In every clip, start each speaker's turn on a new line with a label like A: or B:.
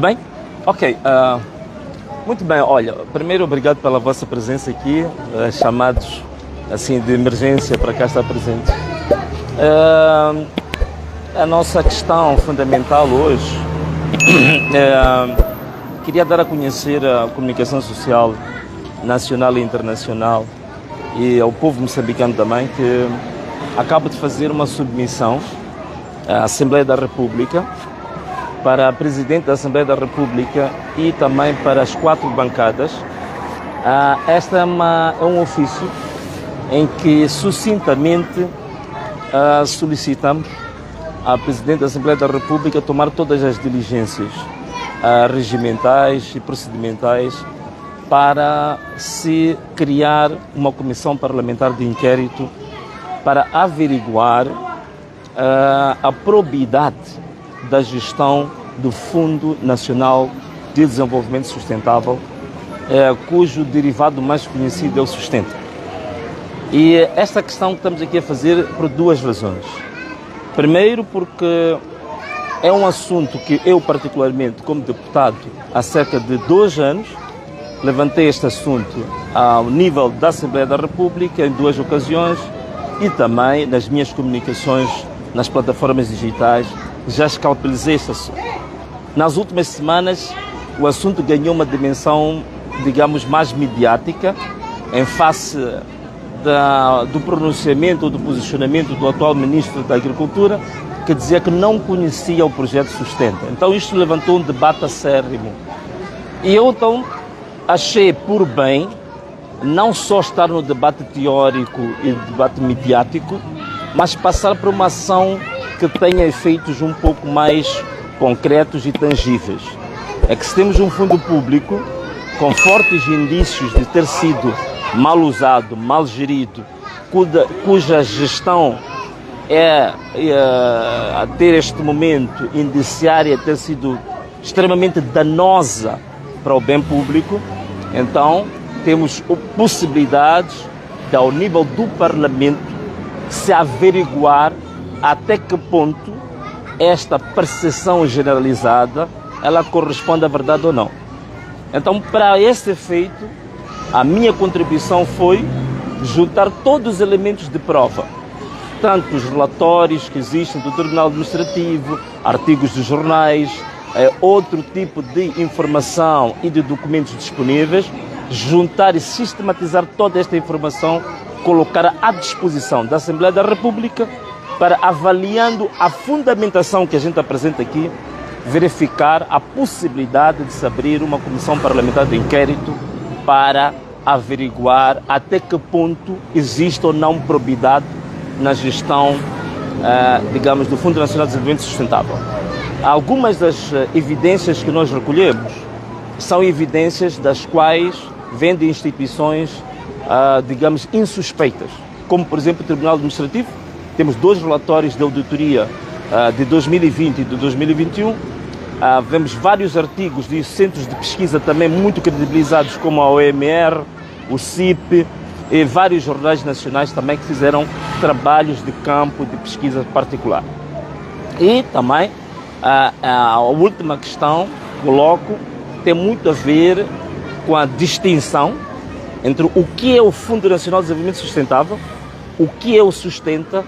A: Bem? Ok. Muito bem, olha, primeiro obrigado pela vossa presença aqui, chamados assim de emergência para cá estar presente. A nossa questão fundamental hoje queria dar a conhecer a comunicação social nacional e internacional e ao povo moçambicano também que acabo de fazer uma submissão à Assembleia da República, para a Presidente da Assembleia da República e também para as 4 bancadas. Esta é um ofício em que sucintamente solicitamos à Presidente da Assembleia da República tomar todas as diligências regimentais e procedimentais para se criar uma comissão parlamentar de inquérito para averiguar a probidade da gestão do Fundo Nacional de Desenvolvimento Sustentável, cujo derivado mais conhecido é o sustento. E esta questão que estamos aqui a fazer por 2 razões. Primeiro, porque é um assunto que eu particularmente, como deputado, há cerca de 2 anos, levantei este assunto ao nível da Assembleia da República em 2 ocasiões e também nas minhas comunicações nas plataformas digitais. Já escalpelizei este assunto. Nas últimas semanas, o assunto ganhou uma dimensão, digamos, mais midiática, em face do pronunciamento ou do posicionamento do atual Ministro da Agricultura, que dizia que não conhecia o projeto Sustenta. Então isto levantou um debate acérrimo. E eu então achei por bem não só estar no debate teórico e debate midiático, mas passar por uma ação que tenha efeitos um pouco mais concretos e tangíveis. É que se temos um fundo público com fortes indícios de ter sido mal usado, mal gerido, cuja gestão a ter este momento indiciária ter sido extremamente danosa para o bem público, então temos possibilidades de, ao nível do Parlamento, se averiguar até que ponto esta percepção generalizada ela corresponde à verdade ou não. Então, para esse efeito, a minha contribuição foi juntar todos os elementos de prova, tanto os relatórios que existem do Tribunal Administrativo, artigos dos jornais, outro tipo de informação e de documentos disponíveis, juntar e sistematizar toda esta informação, colocar à disposição da Assembleia da República para, avaliando a fundamentação que a gente apresenta aqui, verificar a possibilidade de se abrir uma comissão parlamentar de inquérito para averiguar até que ponto existe ou não probidade na gestão, digamos, do Fundo Nacional de Desenvolvimento Sustentável. Algumas das evidências que nós recolhemos são evidências das quais vêm de instituições, digamos, insuspeitas, como, por exemplo, o Tribunal Administrativo. Temos 2 relatórios de auditoria de 2020 e de 2021. Vemos vários artigos de centros de pesquisa também muito credibilizados, como a OMR, o CIP e vários jornais nacionais também que fizeram trabalhos de campo de pesquisa particular. E também a última questão que coloco tem muito a ver com a distinção entre o que é o Fundo Nacional de Desenvolvimento Sustentável, o que é o Sustenta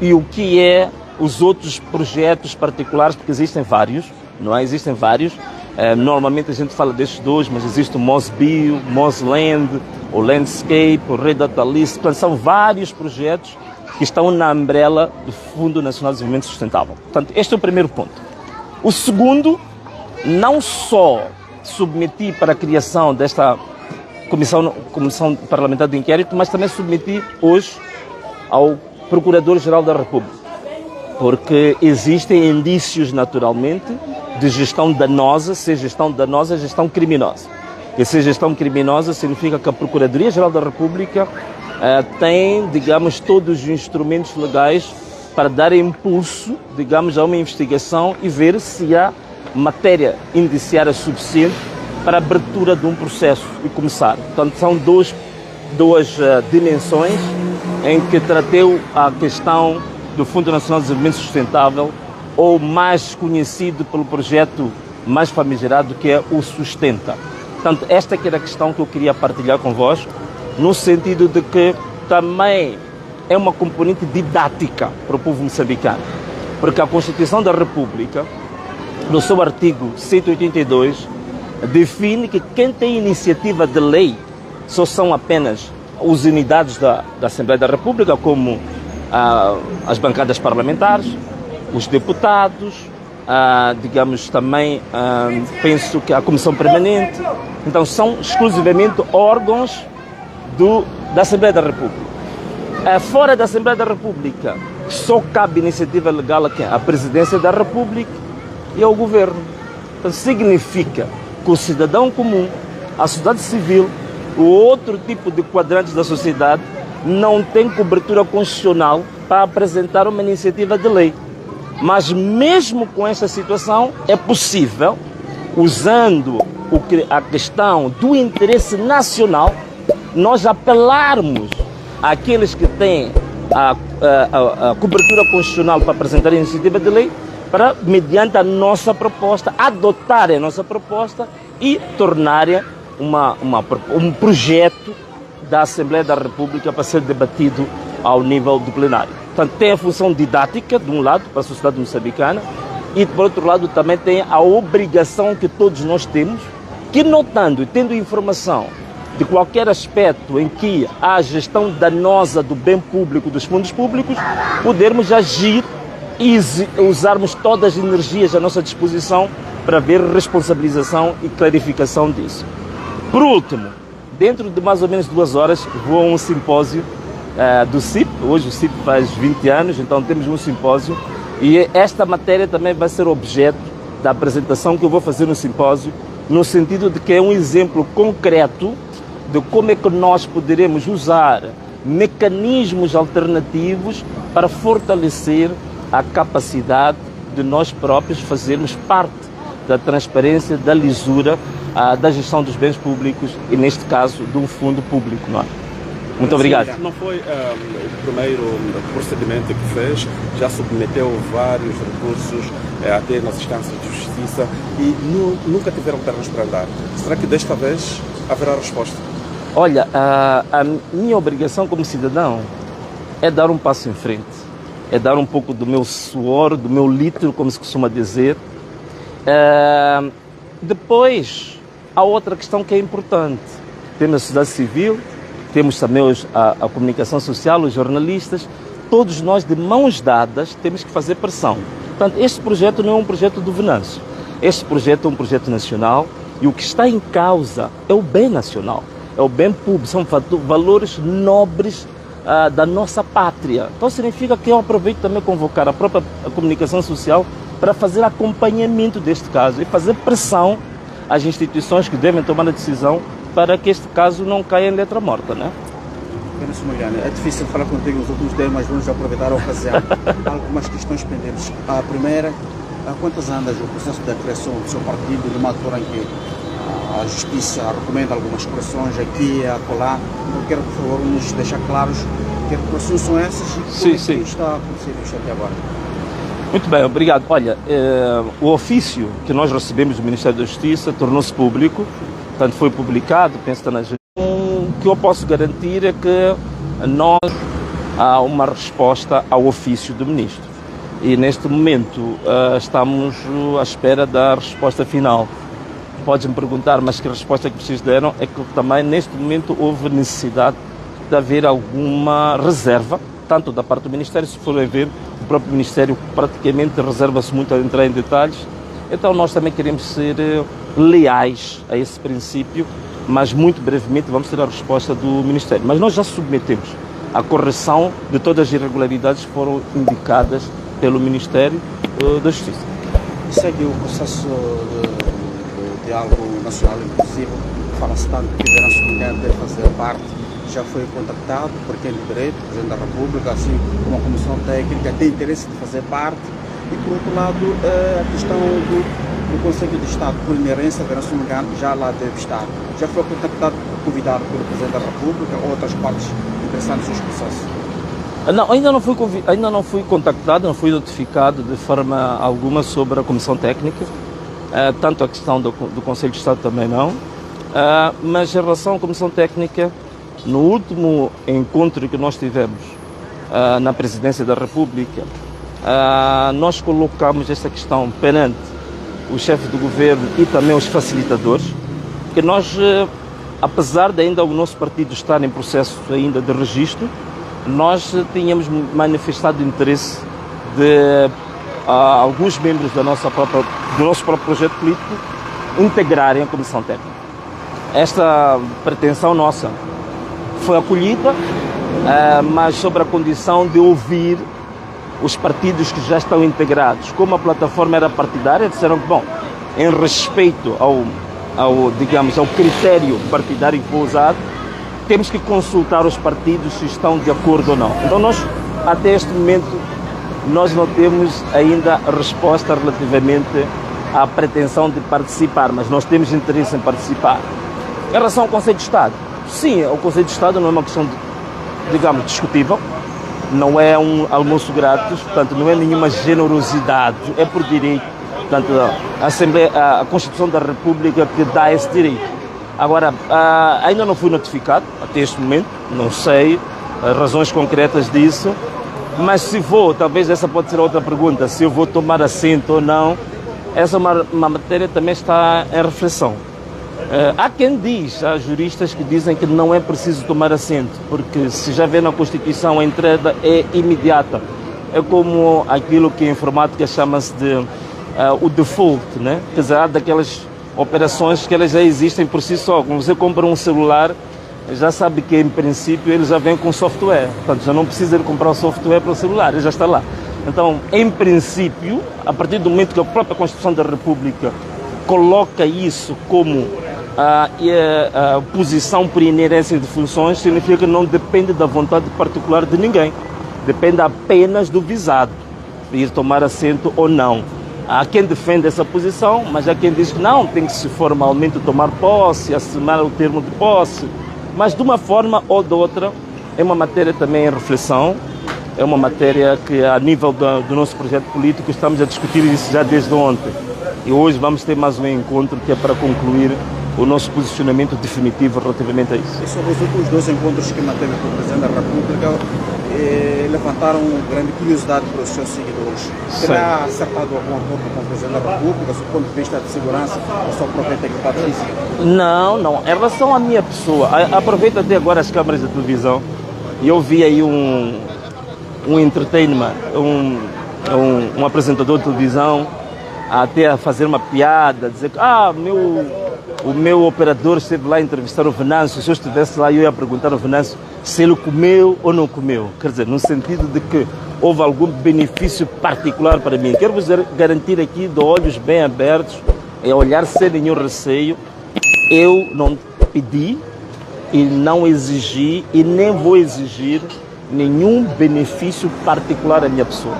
A: e o que é os outros projetos particulares, porque existem vários, não é? Existem vários. Normalmente a gente fala destes 2, mas existe o MOSBio, MOSLand, o Landscape, o Red Data List. Portanto, são vários projetos que estão na umbrella do Fundo Nacional de Desenvolvimento Sustentável. Portanto, este é o primeiro ponto. O segundo, não só submeti para a criação desta comissão parlamentar de inquérito, mas também submeti hoje ao Procurador-Geral da República, porque existem indícios, naturalmente, de gestão danosa, ser gestão danosa, gestão criminosa. E ser gestão criminosa significa que a Procuradoria-Geral da República tem, digamos, todos os instrumentos legais para dar impulso, digamos, a uma investigação e ver se há matéria indiciária suficiente para a abertura de um processo e começar. Portanto, são duas dimensões em que tratei a questão do Fundo Nacional de Desenvolvimento Sustentável, ou mais conhecido pelo projeto mais famigerado, que é o sustenta. Portanto, esta que era a questão que eu queria partilhar convosco, no sentido de que também é uma componente didática para o povo moçambicano, porque a Constituição da República, no seu artigo 182, define que quem tem iniciativa de lei só são apenas as unidades da Assembleia da República, como as bancadas parlamentares, os deputados, digamos também, penso que a Comissão Permanente. Então são exclusivamente órgãos da Assembleia da República. Fora da Assembleia da República, só cabe iniciativa legal a Presidência da República e ao Governo. Então significa que o cidadão comum, a sociedade civil, o outro tipo de quadrantes da sociedade não tem cobertura constitucional para apresentar uma iniciativa de lei. Mas mesmo com esta situação é possível, usando a questão do interesse nacional, nós apelarmos àqueles que têm a cobertura constitucional para apresentar a iniciativa de lei, para, mediante a nossa proposta, adotarem a nossa proposta e tornarem um projeto da Assembleia da República para ser debatido ao nível do plenário. Portanto, tem a função didática, de um lado, para a sociedade moçambicana, e, por outro lado, também tem a obrigação que todos nós temos, que notando e tendo informação de qualquer aspecto em que há gestão danosa do bem público, dos fundos públicos, podermos agir e usarmos todas as energias à nossa disposição para ver responsabilização e clarificação disso. Por último, dentro de mais ou menos 2 horas, vou a um simpósio do CIP. Hoje o CIP faz 20 anos, então temos um simpósio e esta matéria também vai ser objeto da apresentação que eu vou fazer no simpósio, no sentido de que é um exemplo concreto de como é que nós poderemos usar mecanismos alternativos para fortalecer a capacidade de nós próprios fazermos parte da transparência, da lisura, da gestão dos bens públicos e, neste caso, de um fundo público. Não é? Muito obrigado.
B: Não foi o primeiro procedimento que fez, já submeteu vários recursos até nas instâncias de justiça e nunca tiveram pernas para andar. Será que desta vez haverá resposta?
A: Olha, a minha obrigação como cidadão é dar um passo em frente, é dar um pouco do meu suor, do meu litro, como se costuma dizer. Depois, há outra questão que é importante. Temos a sociedade civil, temos também a comunicação social, os jornalistas, todos nós de mãos dadas temos que fazer pressão. Portanto, este projeto não é um projeto do Venâncio, este projeto é um projeto nacional e o que está em causa é o bem nacional, é o bem público, são valores nobres da nossa pátria. Então significa que eu aproveito também convocar a própria comunicação social para fazer acompanhamento deste caso e fazer pressão às instituições que devem tomar a decisão para que este caso não caia em letra morta, né?
C: É difícil falar contigo nos últimos dias, mas vamos aproveitar a ocasião. Há algumas questões pendentes. A primeira, há quantas andas o processo da criação do seu partido, numa altura em que a Justiça recomenda algumas correções aqui e acolá? Eu quero, por favor, nos deixar claros que correções são essas e como está a acontecer isto até agora.
A: Muito bem, obrigado. Olha, o ofício que nós recebemos do Ministério da Justiça tornou-se público, portanto foi publicado, penso que está na agenda. O que eu posso garantir é que nós há uma resposta ao ofício do Ministro e neste momento estamos à espera da resposta final. Podes-me perguntar, mas que resposta é que vocês deram? É que também neste momento houve necessidade de haver alguma reserva, tanto da parte do Ministério, se forem ver, o próprio Ministério praticamente reserva-se muito a entrar em detalhes. Então nós também queremos ser leais a esse princípio, mas muito brevemente vamos ter a resposta do Ministério. Mas nós já submetemos a correção de todas as irregularidades que foram indicadas pelo Ministério da Justiça.
C: Segue o processo de diálogo nacional inclusivo, fala-se tanto que o Venâncio deve fazer parte, já foi contactado por quem de direito, o Presidente da República, assim como a Comissão Técnica, tem interesse de fazer parte. E, por outro lado, a questão do Conselho de Estado, por inerência, o Venâncio já lá deve estar. Já foi contactado, convidado pelo Presidente da República ou outras partes interessantes nos processos?
A: Não, ainda não fui contactado, não fui notificado de forma alguma sobre a Comissão Técnica. tanto a questão do Conselho de Estado também não, mas em relação à Comissão Técnica, no último encontro que nós tivemos na Presidência da República, nós colocamos esta questão perante o chefe do governo e também os facilitadores, que nós, apesar de ainda o nosso partido estar em processo ainda de registro, nós tínhamos manifestado interesse de alguns membros do nosso próprio projeto político integrarem a Comissão Técnica. Esta pretensão nossa foi acolhida, mas sobre a condição de ouvir os partidos que já estão integrados. Como a plataforma era partidária, disseram que, bom, em respeito ao critério partidário que foi usado, temos que consultar os partidos se estão de acordo ou não. Então nós, até este momento, nós não temos ainda resposta relativamente à pretensão de participar, mas nós temos interesse em participar. Em relação ao Conselho de Estado, sim, o Conselho de Estado não é uma questão, discutível, não é um almoço grátis, portanto não é nenhuma generosidade, é por direito. Portanto, a Constituição da República que dá esse direito. Agora, ainda não fui notificado até este momento, não sei as razões concretas disso, mas se vou, talvez essa pode ser outra pergunta, se eu vou tomar assento ou não, essa é uma matéria também está em reflexão. Há quem diz, há juristas que dizem que não é preciso tomar assento, porque se já vê na Constituição a entrada é imediata. É como aquilo que em informática chama-se de o default, né? Quer dizer, há daquelas operações que elas já existem por si só. Quando você compra um celular, já sabe que em princípio ele já vem com software, portanto já não precisa de comprar o software para o celular, ele já está lá. Então, em princípio, a partir do momento que a própria Constituição da República coloca isso como a posição por inerência de funções, significa que não depende da vontade particular de ninguém, depende apenas do visado, de ir tomar assento ou não. Há quem defende essa posição, mas há quem diz que não, tem que se formalmente tomar posse, assinar o termo de posse. Mas de uma forma ou de outra, é uma matéria também em reflexão, é uma matéria que a nível do nosso projeto político estamos a discutir isso já desde ontem. E hoje vamos ter mais um encontro que é para concluir o nosso posicionamento definitivo relativamente a isso.
C: E sobre os últimos 2 encontros que manteve com o Presidente da República, levantaram grande curiosidade para os seus seguidores. Terá acertado algum acordo com o Presidente da República, do ponto de vista de segurança, ou sua própria integridade física?
A: Não. Em relação à minha pessoa, aproveito até agora as câmaras de televisão e eu vi aí um entertainment, um apresentador de televisão até a fazer uma piada, dizer que o meu operador esteve lá a entrevistar o Venâncio, se eu estivesse lá eu ia perguntar ao Venâncio se ele comeu ou não comeu. Quer dizer, no sentido de que houve algum benefício particular para mim. Quero vos garantir aqui, de olhos bem abertos, olhar sem nenhum receio, eu não pedi e não exigi e nem vou exigir nenhum benefício particular à minha pessoa.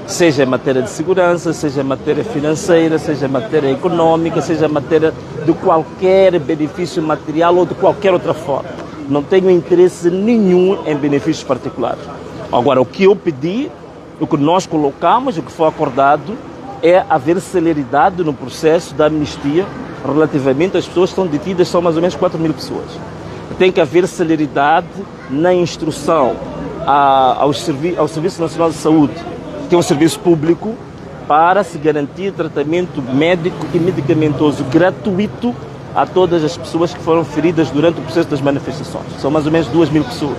A: Seja em matéria de segurança, seja em matéria financeira, seja em matéria econômica, seja em matéria de qualquer benefício material ou de qualquer outra forma. Não tenho interesse nenhum em benefícios particulares. Agora, o que eu pedi, o que nós colocamos, o que foi acordado, é haver celeridade no processo da amnistia relativamente às pessoas que estão detidas, são mais ou menos 4.000 pessoas. Tem que haver celeridade na instrução ao Serviço Nacional de Saúde, que é um serviço público, para se garantir tratamento médico e medicamentoso gratuito a todas as pessoas que foram feridas durante o processo das manifestações. São mais ou menos 2.000 pessoas.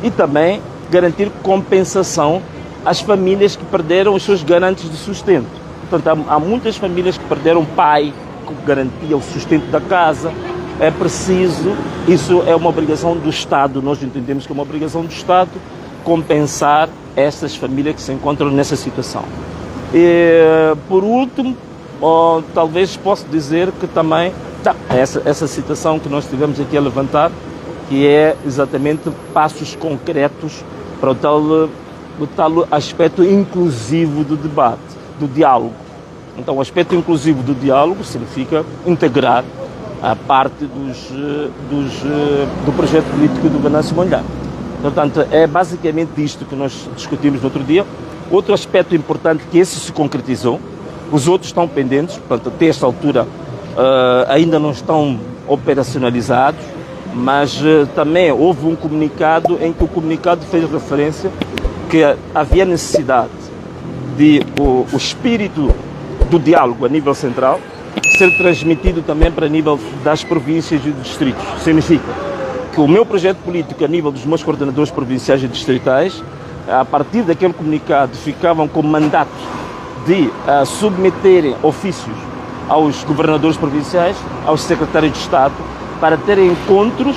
A: E também garantir compensação às famílias que perderam os seus garantes de sustento. Portanto, há muitas famílias que perderam pai, que garantia o sustento da casa. É preciso, isso é uma obrigação do Estado, nós entendemos que é uma obrigação do Estado compensar essas famílias que se encontram nessa situação. E, por último, talvez posso dizer que também essa situação que nós tivemos aqui a levantar, que é exatamente passos concretos para o tal aspecto inclusivo do debate, do diálogo. Então, o aspecto inclusivo do diálogo significa integrar a parte do projeto político do Venâncio Mondlane. Portanto, é basicamente isto que nós discutimos no outro dia. Outro aspecto importante que esse se concretizou Os outros estão pendentes, portanto, até esta altura ainda não estão operacionalizados, mas também houve um comunicado em que o comunicado fez referência que havia necessidade de o espírito do diálogo a nível central ser transmitido também para nível das províncias e dos distritos. Significa que o meu projeto político a nível dos meus coordenadores provinciais e distritais, a partir daquele comunicado, ficavam com mandato de submeterem ofícios aos governadores provinciais, aos secretários de Estado, para terem encontros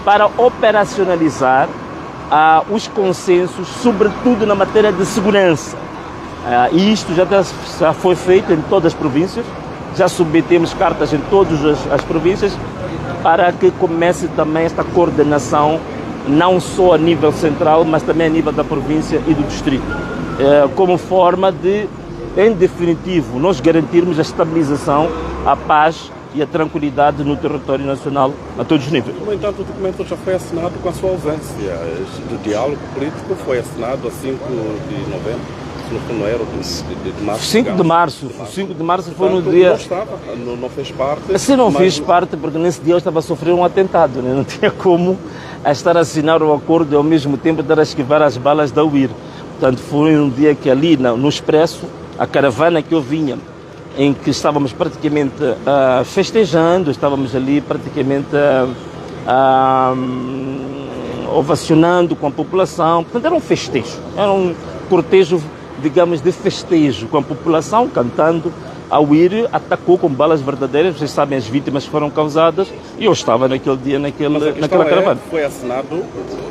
A: para operacionalizar os consensos, sobretudo na matéria de segurança. E isto já foi feito em todas as províncias, já submetemos cartas em todas as províncias para que comece também esta coordenação, não só a nível central, mas também a nível da província e do distrito, como forma de, em definitivo, nós garantirmos a estabilização, a paz e a tranquilidade no território nacional a todos os níveis.
B: No entanto, o documento já foi assinado com a sua ausência. O diálogo político foi assinado a 5 de novembro, não era de março.
A: 5 de março. 5 de março foi no dia...
B: Não estava, não fez parte.
A: Assim não fiz parte, porque nesse dia eu estava a sofrer um atentado, né? Não tinha como estar a assinar o acordo e ao mesmo tempo estar a esquivar as balas da UIR. Portanto, foi um dia que ali no Expresso, a caravana que eu vinha, em que estávamos praticamente festejando, estávamos ali praticamente ovacionando com a população. Portanto, era um festejo, era um cortejo, digamos, de festejo com a população, cantando. A UIR atacou com balas verdadeiras, vocês sabem as vítimas que foram causadas, e eu estava naquele dia naquela caravana.
B: Foi assinado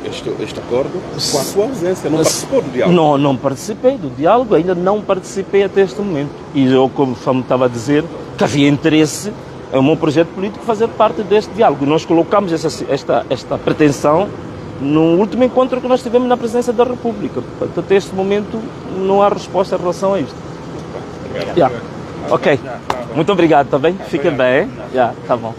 B: este acordo com a sua ausência, não participou do diálogo?
A: Não participei do diálogo, ainda não participei até este momento. E eu, como estava a dizer, que havia interesse em o meu projeto político fazer parte deste diálogo. Nós colocamos esta pretensão no último encontro que nós tivemos na presidência da República. Portanto, até este momento não há resposta em relação a isto.
B: Obrigado.
A: Yeah. Ok, muito obrigado, tá bem? Fiquem bem, tá bom.